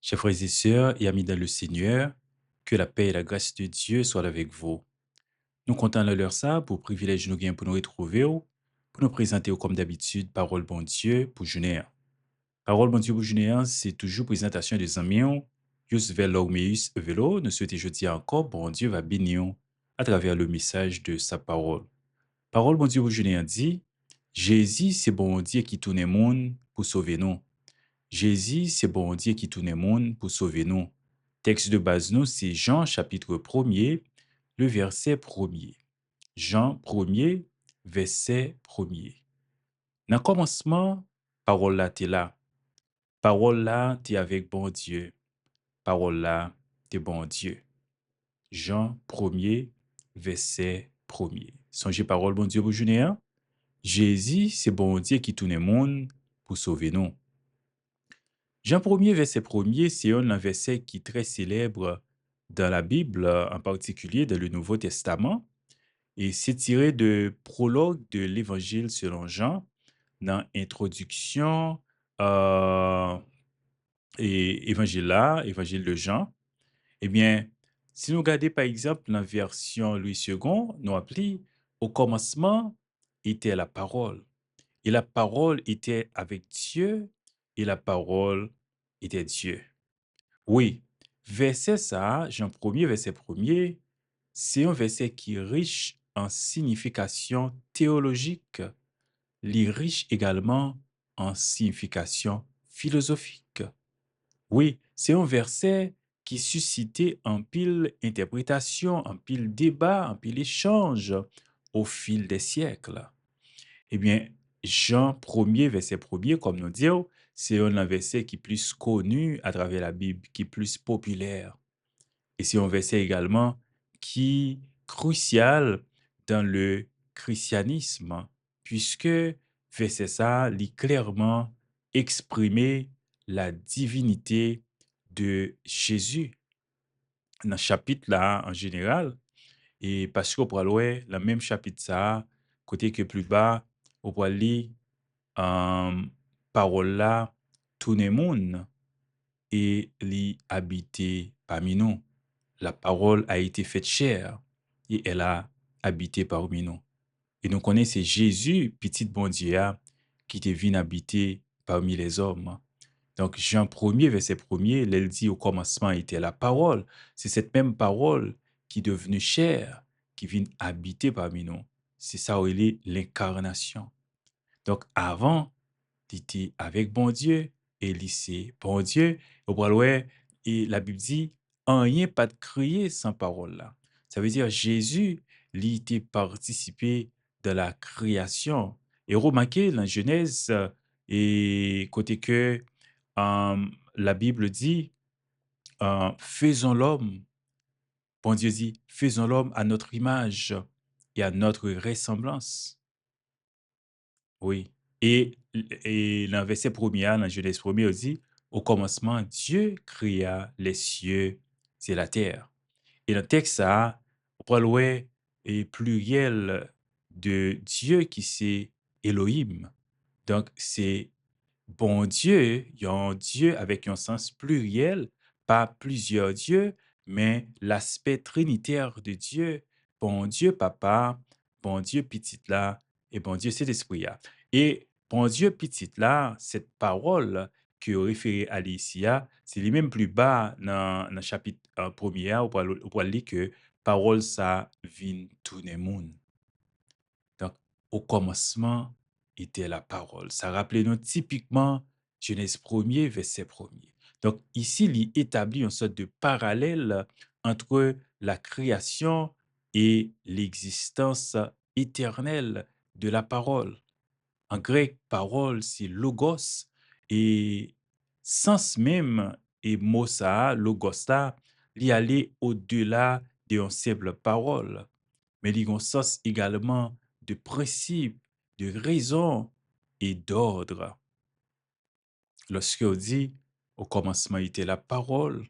Chers frères et sœurs et amis dans le Seigneur, que la paix et la grâce de Dieu soient avec vous. Nous comptons dans leur ça pour privilège nous gain pour nous retrouver, pour nous présenter comme d'habitude, parole bon Dieu pour journée. Parole bon Dieu pour journée, c'est toujours présentation des amis, Yus Velormeus Velo, nous souhaitons jeudi encore, bon Dieu va bénir à travers le message de sa parole. Parole bon Dieu pour journée dit, Jésus c'est bon Dieu qui tourne le monde pour sauver nous. Jésus, c'est bon Dieu qui tourne le monde pour sauver nous. Texte de base, nous, c'est Jean chapitre 1er, le verset 1er. Jean 1er, verset 1er. Dans le commencement, parole là, t'es là. Parole là, t'es avec bon Dieu. Parole là, t'es bon Dieu. Jean 1er, verset 1er. Songez parole bon Dieu pour journée, hein? Jésus, c'est bon Dieu qui tourne le monde pour sauver nous. Jean 1er, verset 1er, c'est un verset qui est très célèbre dans la Bible, en particulier dans le Nouveau Testament, et c'est tiré de prologue de l'Évangile selon Jean, dans introduction euh, et Évangile là, Évangile de Jean. Eh bien, si nous regardons par exemple la version Louis II, nous appelons au commencement était la parole. Et la parole était avec Dieu, et la parole était Dieu. Oui, verset ça, Jean 1er, verset 1er, c'est un verset qui est riche en signification théologique, il est riche également en signification philosophique. Oui, c'est un verset qui suscitait un pile interprétation, un pile débat, un pile échange au fil des siècles. Eh bien, Jean 1er, verset 1er, comme nous disons, c'est un verset qui est plus connu à travers la Bible, qui est plus populaire. Et c'est un verset également qui est crucial dans le christianisme, puisque verset ça lit clairement exprimer la divinité de Jésus. Dans le chapitre là, en général, et parce qu'on pourra lire le même chapitre ça, côté que plus bas, on pourra lire parole là, tout le monde et l'y habiter parmi nous. La parole a été faite chair et elle a habité parmi nous. Et nous connaissons Jésus, petit bon Dieu, qui est venu habiter parmi les hommes. Donc, Jean 1er, verset 1er, il dit au commencement était la parole. C'est cette même parole qui est devenue chair, qui vient habiter parmi nous. C'est ça où il est l'incarnation. Donc, avant, il était avec bon Dieu, et il c'est bon Dieu. Au bras et la Bible dit, en rien pas de crier sans parole là. Ça veut dire Jésus, il était participé de la création. Et remarquez, dans Genèse, et côté que la Bible dit, faisons l'homme. Bon Dieu dit, faisons l'homme à notre image et à notre ressemblance. Oui. Et dans le verset 1er, dans Genèse 1er, on dit, au commencement, Dieu créa les cieux et la terre. Et dans le texte, ça, on peut louer et pluriel de Dieu qui c'est Elohim. Donc, c'est bon Dieu, il y a un Dieu avec un sens pluriel, pas plusieurs dieux, mais l'aspect trinitaire de Dieu. Bon Dieu, papa, bon Dieu, petit là, et bon Dieu, c'est esprit là. Et bon Dieu, petit là, cette parole que référé à l'Isia, c'est les mêmes plus bas dans le chapitre 1er, on peut lire que parole ça vient tout le monde. Donc, au commencement était la parole. Ça rappelait nous typiquement Genèse 1er, verset 1er. Donc, ici, il établit une sorte de parallèle entre la création et l'existence éternelle de la parole. En grec, parole, c'est logos et sens même et mot ça, logos là, il allait au-delà d'une simple parole mais il y a un sens également de principe, de raison et d'ordre. Lorsque on dit au commencement était la parole,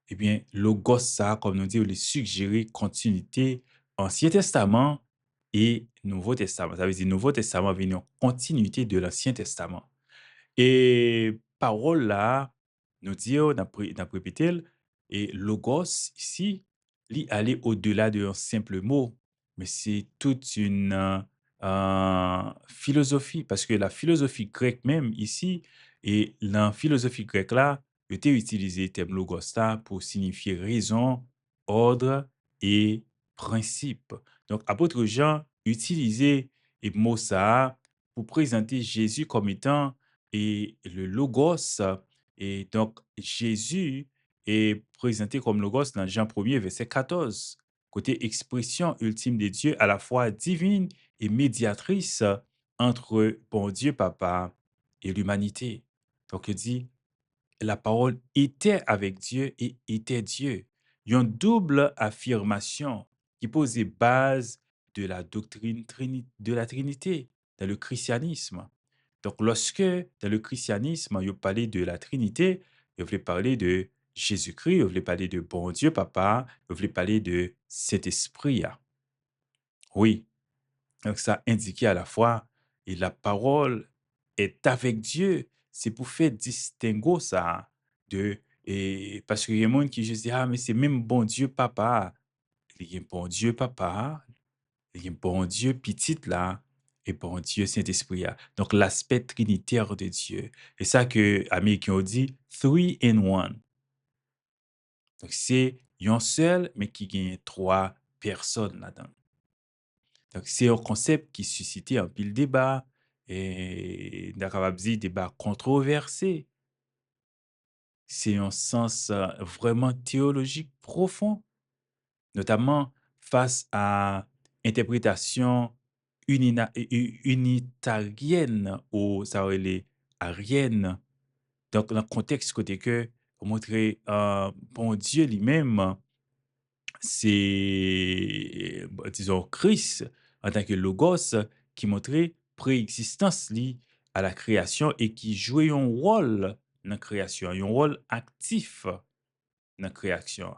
eh bien, logos ça, comme nous dit, il suggérer continuité Ancien Testament et Nouveau Testament. Ça veut dire Nouveau Testament vient en continuité de l'Ancien Testament. Et parole là, nous dire, n'a répété, et logos ici, lui aller au-delà d'un simple mot, mais c'est toute une philosophie, parce que la philosophie grecque même ici, et la philosophie grecque là, était utilisé le terme logos là pour signifier raison, ordre et principe. Donc, apôtre Jean utilisait le mot ça pour présenter Jésus comme étant et le logos. Et donc, Jésus est présenté comme logos dans Jean 1er, verset 14, côté expression ultime de Dieu, à la fois divine et médiatrice entre bon Dieu Papa et l'humanité. Donc, il dit, la parole était avec Dieu et était Dieu. Il y a une double affirmation qui pose les bases de la doctrine de la Trinité dans le christianisme. Donc, lorsque dans le christianisme, il parlait de la Trinité, il voulait parler de Jésus-Christ, il voulait parler de bon Dieu Papa, il voulait parler de cet esprit. Oui, donc ça indiquait à la fois, et la parole est avec Dieu. C'est pour faire distinguer ça de, et parce qu'il y a des gens qui disent, ah, mais c'est même bon Dieu papa. Il y a bon Dieu papa, il y a bon Dieu petit là, et bon Dieu Saint-Esprit là. Donc l'aspect trinitaire de Dieu. Et ça que Américains ont dit, three in one. Donc c'est un seul, mais qui gagne trois personnes là-dedans. Donc, c'est un concept qui suscitait un pile débat et capable de dire débat controversé. C'est un sens vraiment théologique profond, notamment face à interprétation unitarienne ou ça veut dire arienne. Donc, dans le contexte côté que pour montrer bon Dieu lui-même c'est, bah, disons, Christ en tant que logos qui montrait préexistence li à la création et qui jouait un rôle dans la création, un rôle actif dans la création.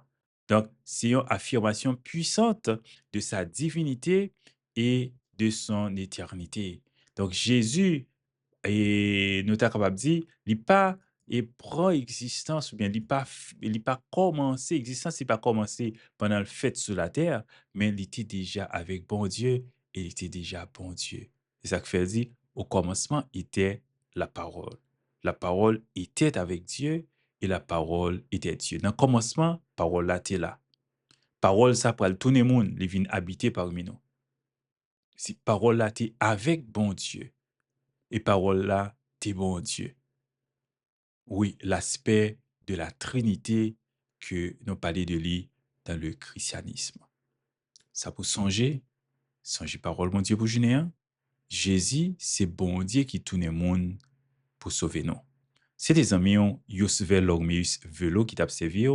Donc, c'est une affirmation puissante de sa divinité et de son éternité. Donc, Jésus et nous sommes capables de dire, il pas et prend existence ou bien il pas commencé existence, il pas commencé pendant le fait sur la terre, mais il était déjà avec bon Dieu et il était déjà bon Dieu. C'est ça que fait dire, au commencement était la parole. La parole était avec Dieu et la parole était Dieu. Dans le commencement, parole là était là. Parole ça pour tout le monde, il vient habiter parmi nous. Si parole là était avec bon Dieu et parole là t'es bon Dieu. Oui, l'aspect de la Trinité que nous parlons de lui dans le christianisme. Ça pour songer parole mon Dieu pour Junéen. Jésus, c'est bon Dieu qui tourne le monde pour sauver nous. C'est des amis, Yousvel Lormius Velo qui t'a servi,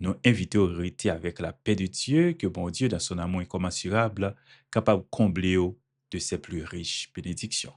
nous invitons à rester avec la paix de Dieu, que bon Dieu, dans son amour incommensurable, capable de combler de ses plus riches bénédictions.